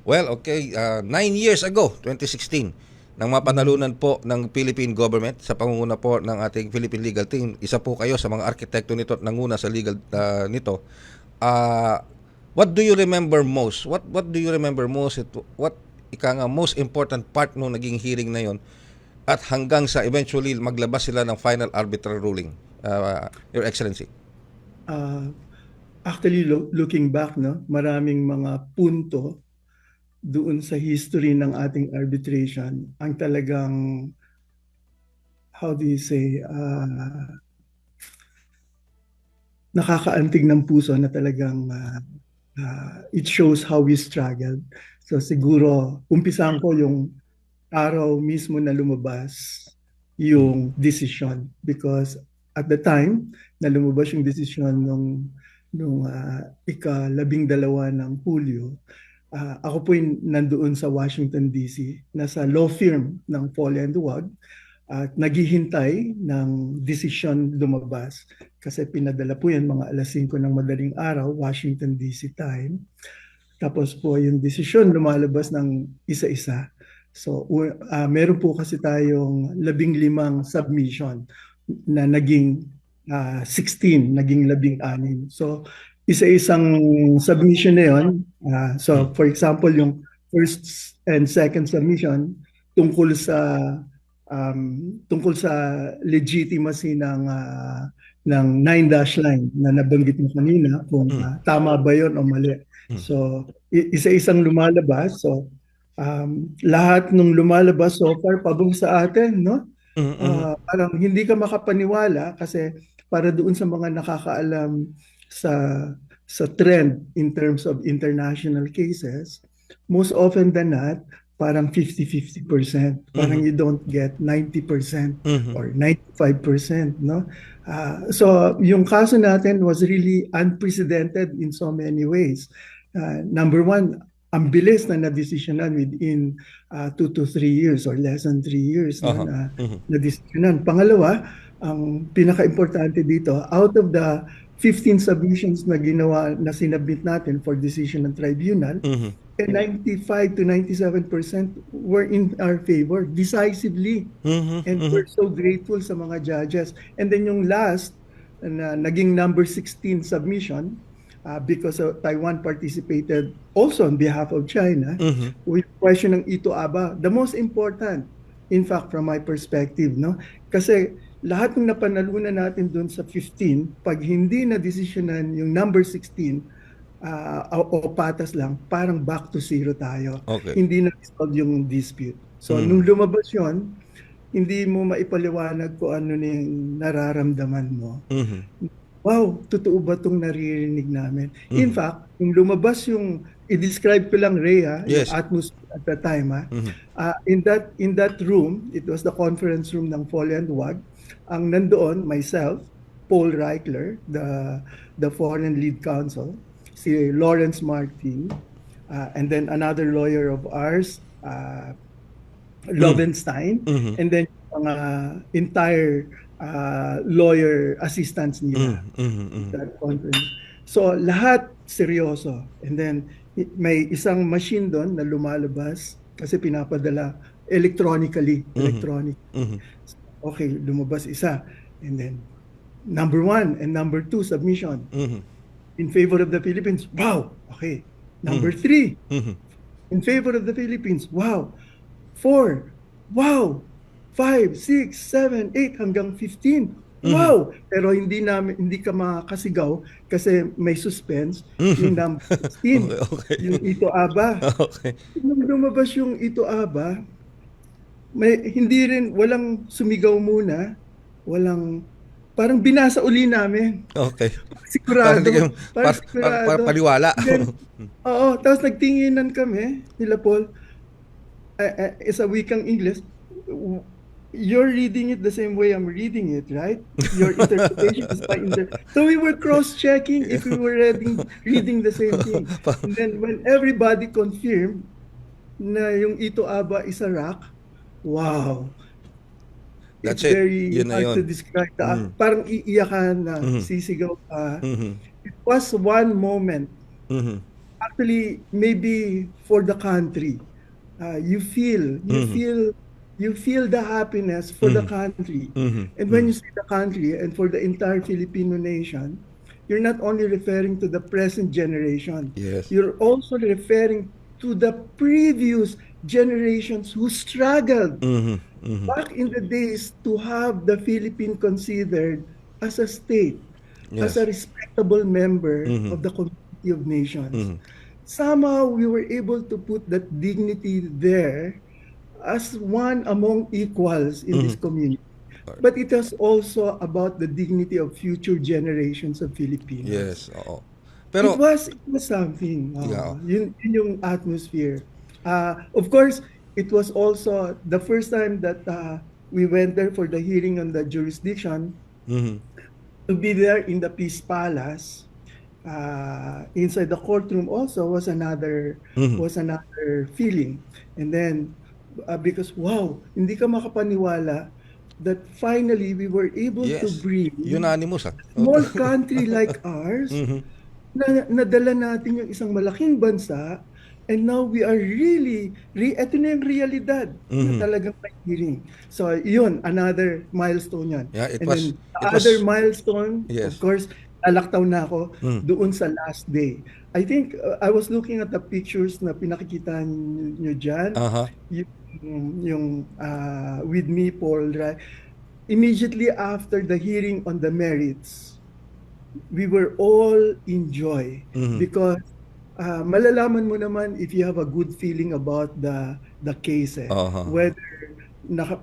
Well, okay, 9 years ago, 2016, nang mapanalunan po ng Philippine government sa pangunguna po ng ating Philippine legal team. Isa po kayo sa mga arkitekto nito at nanguna sa legal nito. Ah, what do you remember most? What do you remember most? What ika nga most important part nung naging hearing na yon at hanggang sa eventually maglabas sila ng final arbitral ruling, Your Excellency? Ah, Actually, looking back, no, maraming mga punto doon sa history ng ating arbitration ang talagang, how do you say, nakakaantig ng puso na talagang it shows how we struggled. So siguro, umpisahan ko yung araw mismo na lumabas Mm. yung decision because at the time na lumabas yung decision nung ika-12 ng Hulyo, ako po yung nandoon sa Washington DC, nasa law firm ng Foley and Wag at naghihintay ng decision lumabas kasi pinadala po yan mga alas 5 ng madaling araw, Washington DC time. Tapos po yung decision lumalabas ng isa-isa. So, meron po kasi tayong 15 submission na naging 16, naging 16. So, isa-isang submission na yun. So, for example, yung first and second submission tungkol sa tungkol sa legitimacy ng 9-dash line na nabanggit mo kanina kung tama ba yon o mali. So, isa-isang lumalabas. So, lahat nung lumalabas so far pabor sa atin, no? Parang hindi ka makapaniwala kasi para doon sa mga nakakaalam sa sa trend in terms of international cases, most often than not, parang 50-50%. Parang you don't get 90% or 95%, no? So yung kaso natin was really unprecedented in so many ways. Number one, ang bilis na na-desisyonan within 2 to 3 years or less than 3 years na na-desisyonan. Pangalawa, ang pinaka-importante dito, out of the 15 submissions na ginawa na sinabit natin for decision ng tribunal, 95 to 97% were in our favor decisively. And we're so grateful sa mga judges. And then yung last, na naging number 16 submission, because Taiwan participated also on behalf of China, with question ng Ito Aba. The most important, in fact, from my perspective, no? Kasi lahat ng napanalunan natin doon sa 15, pag hindi na desisyonan yung number 16, o patas lang, parang back to zero tayo. Okay. Hindi na-resolve yung dispute. So, nung lumabas yun, hindi mo maipaliwanag kung ano na yung nararamdaman mo. Wow, totoo ba itong naririnig namin? In fact, nung lumabas yung, i-describe ko lang, Rhea, Yes. yung atmosphere at the time, in that room, it was the conference room ng Foley and Wag, ang nandoon, myself, Paul Reichler, the foreign lead counsel, si Lawrence Martin, and then another lawyer of ours, Lovenstein, and then mga entire lawyer assistants nila. That conference. So lahat seryoso. And then may isang machine doon na lumalabas kasi pinapadala electronic. Okay, lumabas isa. And then number 1 and number 2 submission in favor of the Philippines. Wow. Okay. Number 3 in favor of the Philippines. Wow. 4. Wow. 5, 6, 7, 8 hanggang 15. Wow! Pero hindi ka makakasigaw kasi may suspense yung number 16. Okay. Yung Ito Aba. Okay. Nung lumabas yung Ito Aba, hindi rin, walang sumigaw muna, parang binasa uli namin. Okay. Sigurado. Para paniwala. Then, oo, tapos nagtinginan kami nila Paul, sa wikang English, you're reading it the same way I'm reading it, right? Your interpretation is my So we were cross-checking if we were reading the same thing. And then when everybody confirmed na yung Ito Aba is a rock, wow. That's It's it. very Yun na hard yun. to describe. Parang iiyakan na, sisigaw ka. It was one moment actually, maybe for the country, you feel you Mhm. feel you feel the happiness for the Mhm. country. Mhm. And when Mhm. you say the country and for the entire Filipino nation, you're not only referring to the present generation, Yes. you're also referring to the previous generations who struggled Mhm. Mhm. back in the days to have the Philippines considered as a state, as a Yes. respectable member Mhm. of the community of nations. Mhm. Somehow we were able to put that dignity there as one among equals in this Mhm. community. But it is also about the dignity of future generations of Filipinos. Yes, oo. It Pero was it was something. yeah. Yun yung atmosphere. Of course, it was also the first time that we went there for the hearing on the jurisdiction. Mhm. To be there in the Peace Palace, inside the courtroom also Mhm. was another feeling. And then because wow, hindi ka makapaniwala that finally we were able to Yes. bring Unanimous, ah. small country like ours Mhm. na nadala natin yung isang malaking bansa, and now we are really, eto na yung realidad na Mhm. talagang may hearing. So yun, another milestone yan. Yeah, And then the it other was milestone, of yes. course, lalaktaw na ako Mm. doon sa last day. I think I was looking at the pictures na pinakikita nyo dyan, Aha. with me, Paul, right? Immediately after the hearing on the merits, we were all in joy Mhm. because malalaman mo naman if you have a good feeling about the case, Aha. whether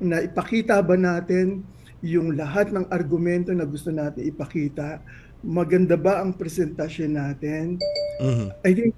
naipakita ba natin yung lahat ng argumento na gusto natin ipakita, maganda ba ang presentasyon natin. Mhm. I think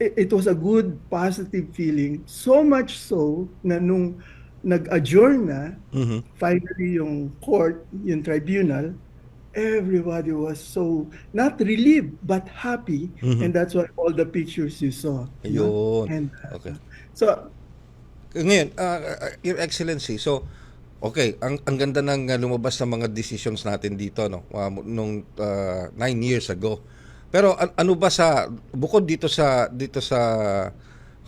it was a good positive feeling, so much so na nung nag-adjourn na Mhm. finally yung court, yung tribunal, everybody was so not relieved but happy, Mhm. and that's why all the pictures you saw, no? Ayun. And Okay. so Ngayon, Your Excellency, so okay, ang ganda ng lumabas sa mga decisions natin dito no, nung 9 years ago. Pero ano ba sa bukod dito sa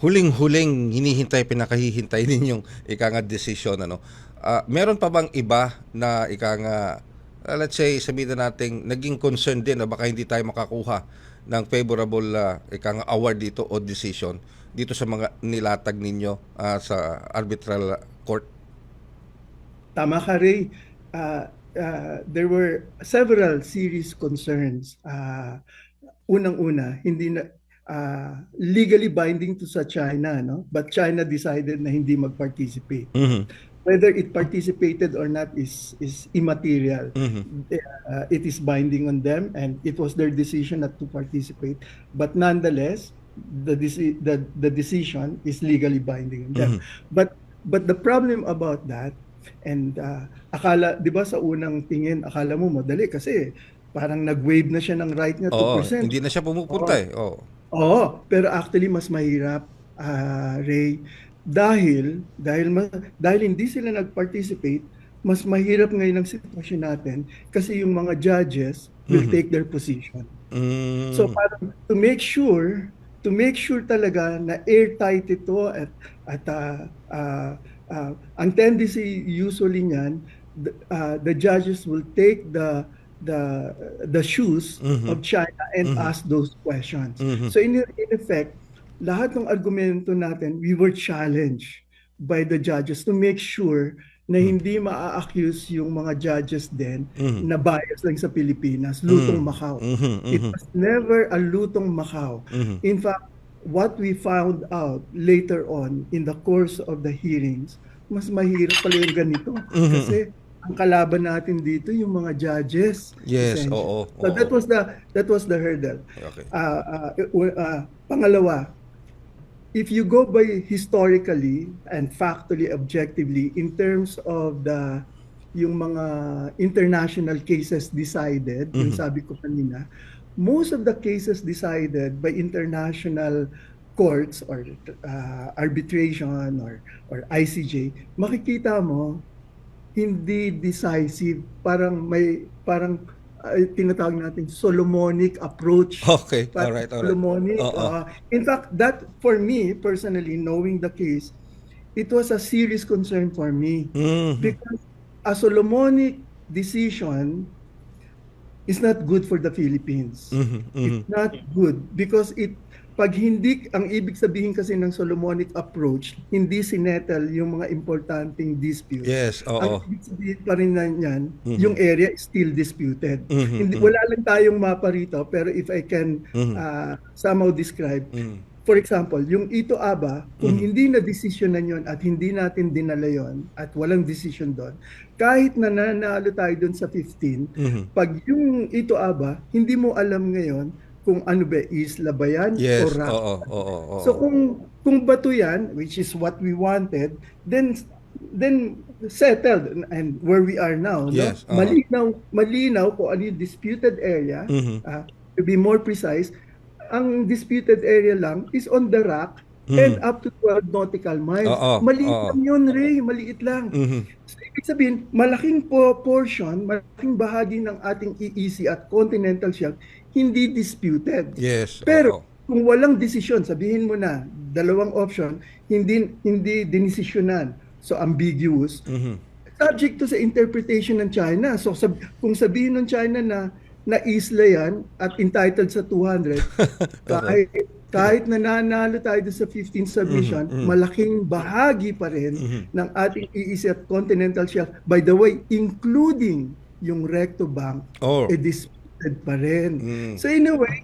huling-huling hinihintay pinakahihintay ninyong ika nga decision ano. Meron pa bang iba na ika nga let's say sabihin na nating naging concern din na baka hindi tayo makakuha ng favorable ika nga award dito o decision dito sa mga nilatag ninyo sa arbitral court? tama ka, Ray. There were several serious concerns. Unang-una, hindi na legally binding to sa China, no? But China decided na hindi mag-participate. Mhm. Whether it participated or not is immaterial. Mhm. It is binding on them, and it was their decision not to participate. But nonetheless, the decision is legally binding on them. Mhm. But the problem about that, and akala, di ba sa unang tingin, akala mo madali kasi parang nag-waive na siya ng right niya to Oo, present. hindi na siya pumupunta Oo. eh. Oo. Oo, pero actually mas mahirap, Ray, dahil hindi sila nag-participate, mas mahirap ngayon ang sitwasyon natin kasi yung mga judges will Mhm. take their position. So Mm. parang to make sure talaga na airtight ito at ang tendency usually niyan, the judges will take the shoes Mhm. of China and Mhm. ask those questions. Mhm. So in effect, lahat ng argumento natin, we were challenged by the judges to make sure na Mhm. hindi maa-accuse yung mga judges din Mhm. na bias lang sa Pilipinas, lutong Mhm. Macau. Mhm. It Mhm. was never a lutong Macau. Mhm. In fact, what we found out later on in the course of the hearings, mas mahirap pala yung ganito. Mhm. Kasi ang kalaban natin dito yung mga judges, Yes, essentially. oo, So oo. that was the hurdle. Okay. Pangalawa, if you go by historically and factually, objectively, in terms of yung mga international cases decided, yung Mhm. sabi ko kanina, most of the cases decided by international courts or arbitration or ICJ, makikita mo hindi decisive, parang tinatawag natin Solomonic approach. Okay, all Parang right, all right. Solomonic. Oo. In fact, that for me, personally, knowing the case, it was a serious concern for me Mhm. because a Solomonic decision is not good for the Philippines. Mhm, It's mhm. not good because pag hindi, ang ibig sabihin kasi ng Solomonic approach, hindi sinettle yung mga importanteng disputes. Yes, Ang oo. ibig sabihin pa rin na yan, yung Mhm. area is still disputed. Mhm, Hindi, mhm. wala lang tayong mapa rito, pero if I can Mhm. somehow describe, Mhm. for example, yung Ito Aba, kung Mhm. hindi na desisyonan yon at hindi natin dinala yon at walang desisyon doon, kahit na nanalo tayo doon sa 15, Mhm. pag yung Ito Aba, hindi mo alam ngayon kung ano ba, isla ba yan o Yes, rock. oo, oo, oo. So kung bato yan, which is what we wanted, then settled and where we are now, no? Yes, oo. Malinaw kung ano yung disputed area. Mhm. To be more precise, ang disputed area lang is on the rock and Mhm. up to 12 nautical miles. Oo, Maliit oo. lang yun, Ray. Maliit lang. Mhm. So, ibig sabihin, malaking portion, malaking bahagi ng ating EEZ at continental shelf, hindi disputed. Yes, Pero oo. kung walang desisyon, sabihin mo na, dalawang option, hindi dinesisyonan. So, ambiguous. Mhm. Subject to sa interpretation ng China. So, kung sabihin ng China na isla yan at entitled sa 200, Okay. kahit nanalo tayo doon sa 15th Mhm, submission, mhm. malaking bahagi pa rin Mhm. ng ating EEZ at continental shelf, by the way, including yung recto bank, Oh. disputed pa rin. Mm. So in a way,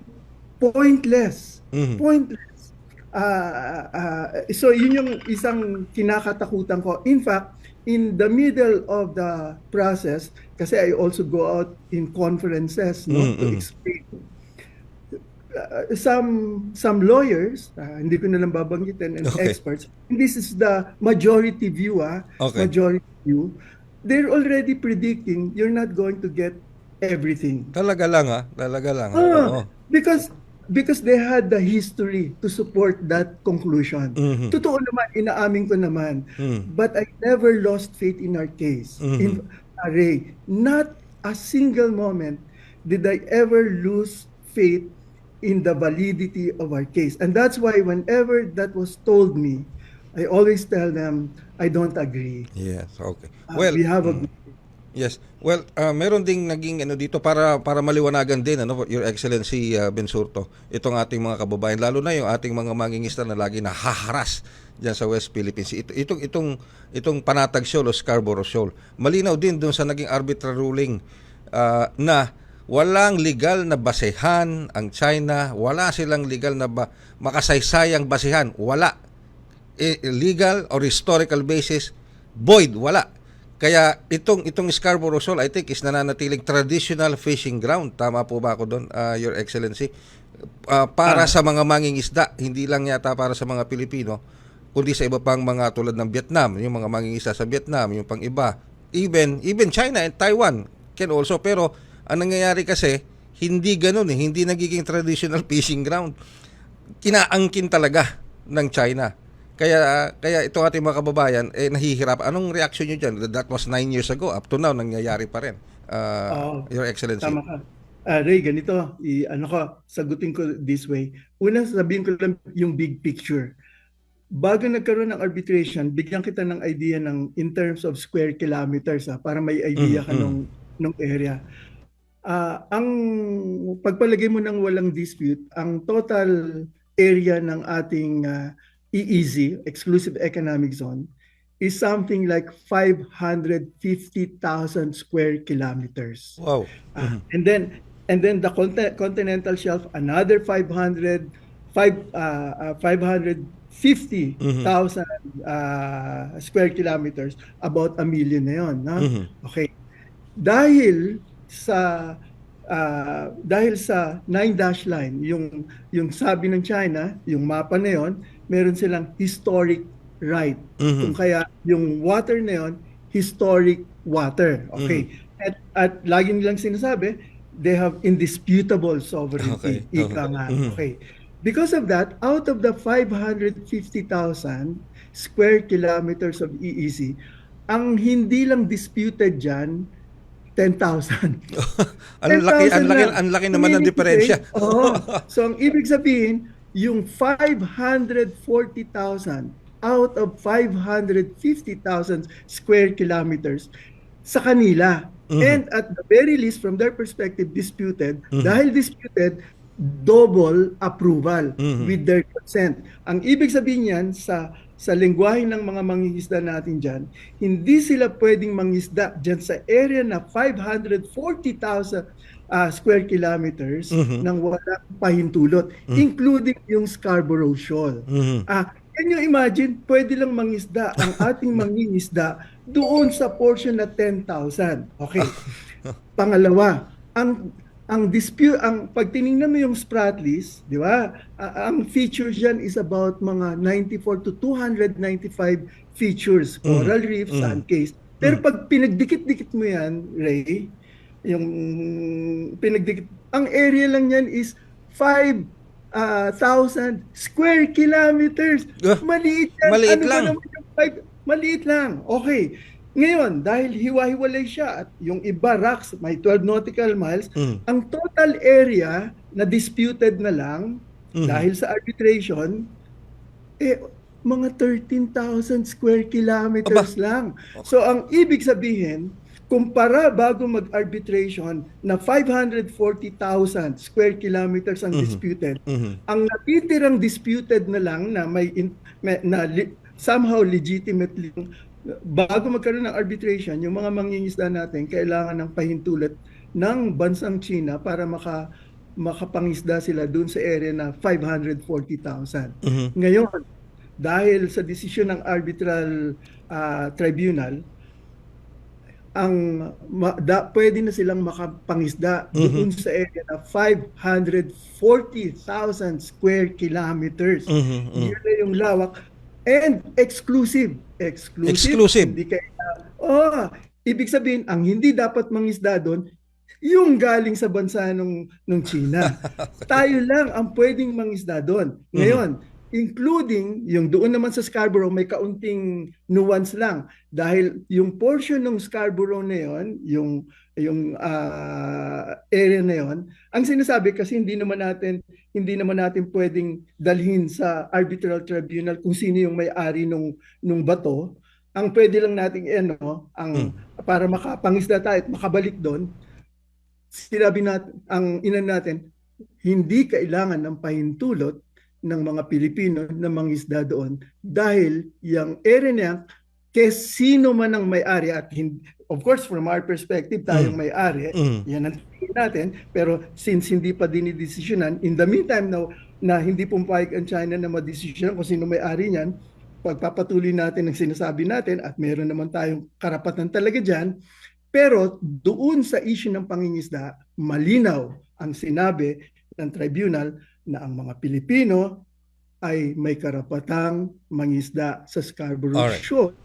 pointless. Mhm. Pointless. So yun yung isang kinakatakutan ko. In fact, in the middle of the process, kasi I also go out in conferences, no, to Mhm. explain. Some lawyers, hindi ko na lang babanggitin, and Okay. experts, and this is the majority view, Okay. majority view, they're already predicting you're not going to get everything. Talaga lang, ha? Talaga lang, ha? Oo. Ah, because they had the history to support that conclusion. Mhm. Totoo naman, inaamin ko naman. Mhm. But I never lost faith in our case. Mhm. Ray, not a single moment did I ever lose faith in the validity of our case. And that's why whenever that was told me, I always tell them, I don't agree. Yes, okay. Well, We have a yes. Well, meron ding naging ano dito para maliwanagan din ano Your Excellency Bensurto. Itong ating mga kababayan lalo na yung ating mga mangingisda na lagi nahaharas diyan sa West Philippines. Itong Panatag Shoal o Scarborough Shoal. Malinaw din doon sa naging arbitral ruling na walang legal na basehan ang China, wala silang legal na makasaysayang basehan, wala. Legal or historical basis, void, wala. Kaya itong Scarborough Shoal, I think, is nananatiling traditional fishing ground. Tama po ba ako doon, Your Excellency? Para sa mga mangingisda, hindi lang yata para sa mga Pilipino, kundi sa iba pang mga tulad ng Vietnam, yung mga mangingisda sa Vietnam, yung pang iba. Even China and Taiwan can also. Pero ang nangyayari kasi, hindi ganun eh. Hindi nagiging traditional fishing ground. Kinaangkin talaga ng China. Kaya itong ating mga kababayan nahihirap. Anong reaction niyo diyan? That was 9 years ago. Up to now nangyayari pa rin. Your Excellency. Tama ka. Ray, ganito, sagutin ko this way. Una, sabihin ko lang yung big picture. Bago nagkaroon ng arbitration, bigyan kita ng idea ng in terms of square kilometers para may idea ka nung area. Ang pagpalagay mo ng walang dispute, ang total area ng ating EEZ, Exclusive Economic Zone, is something like 550,000 square kilometers. Wow. And then the continental shelf, another 550,000 square kilometers, about 1 million na yun. No? Okay. Dahil sa 9-dash line, yung sabi ng China, yung mapa na yon, meron silang historic right. Kung kaya yung water na yon, historic water. Okay. At lagi nilang sinasabi, they have indisputable sovereignty. Okay. Ika nga. Okay. Because of that, out of the 550,000 square kilometers of EEZ, ang hindi lang disputed dyan 10,000. Ang laki, 10,000 lang. ang laki naman ng Meaning to say, diferensya. oo. So, ang ibig sabihin, yung 540,000 out of 550,000 square kilometers sa kanila. And at the very least, from their perspective, disputed. Dahil disputed, double approval with their consent. Ang ibig sabihin yan sa lengguwahe ng mga mangingisda natin dyan, hindi sila pwedeng mangisda dyan sa area na 540,000 square kilometers ng walang pahintulot, including yung Scarborough Shoal. Can you imagine, pwede lang mangisda ang ating mangingisda doon sa portion na 10,000. Okay. Pangalawa, ang dispute, pag tiningnan mo yung Spratlys, di ba? Ang features diyan is about mga 94 to 295 features, coral reef, sun case. Pero pag pinagdikit-dikit mo yan, Ray, yung pinagdikit, ang area lang yan is 5,000 square kilometers. Maliit yan. Maliit Ano ba lang. naman yung maliit lang. Okay. Ngayon, dahil hiwa-hiwalay siya at yung iba rocks, may 12 nautical miles, ang total area na disputed na lang dahil sa arbitration, mga 13,000 square kilometers lang. So, ang ibig sabihin, kumpara bago mag-arbitration na 540,000 square kilometers ang disputed, ang natitirang disputed na lang na somehow legitimately bago magkaroon ng arbitration, yung mga mangingisda natin kailangan ng pahintulot ng bansang China para makapangisda sila dun sa area na 540,000. Ngayon, dahil sa desisyon ng arbitral tribunal, pwede na silang makapangisda doon sa area na 540,000 square kilometers. Yun na yung lawak. And exclusive. Hindi ibig sabihin, ang hindi dapat mangisda doon, yung galing sa bansa nung China. Tayo lang ang pwedeng mangisda doon. Ngayon, including yung doon naman sa Scarborough, may kaunting nuance lang. Dahil yung portion ng Scarborough na yon, yung area na yon, ang sinasabi kasi hindi naman natin pwedeng dalhin sa arbitral tribunal kung sino yung may-ari nung bato. Ang pwede lang nating para makapangisda tayo at makabalik doon, sinabi natin, ang inan natin, hindi kailangan ng pahintulot ng mga Pilipino na mangisda doon dahil yung area niya, sino man ang may-ari at of course from our perspective tayong may-ari, yan ang tingin natin, pero since hindi pa dinidesisyonan, in the meantime na hindi pumpayag ang China na madesisyonan kung sino may-ari niyan, pagpapatuloy natin ang sinasabi natin at meron naman tayong karapatan talaga dyan, pero doon sa issue ng pangingisda, malinaw ang sinabi ng tribunal na ang mga Pilipino ay may karapatang mangisda sa Scarborough Shoal.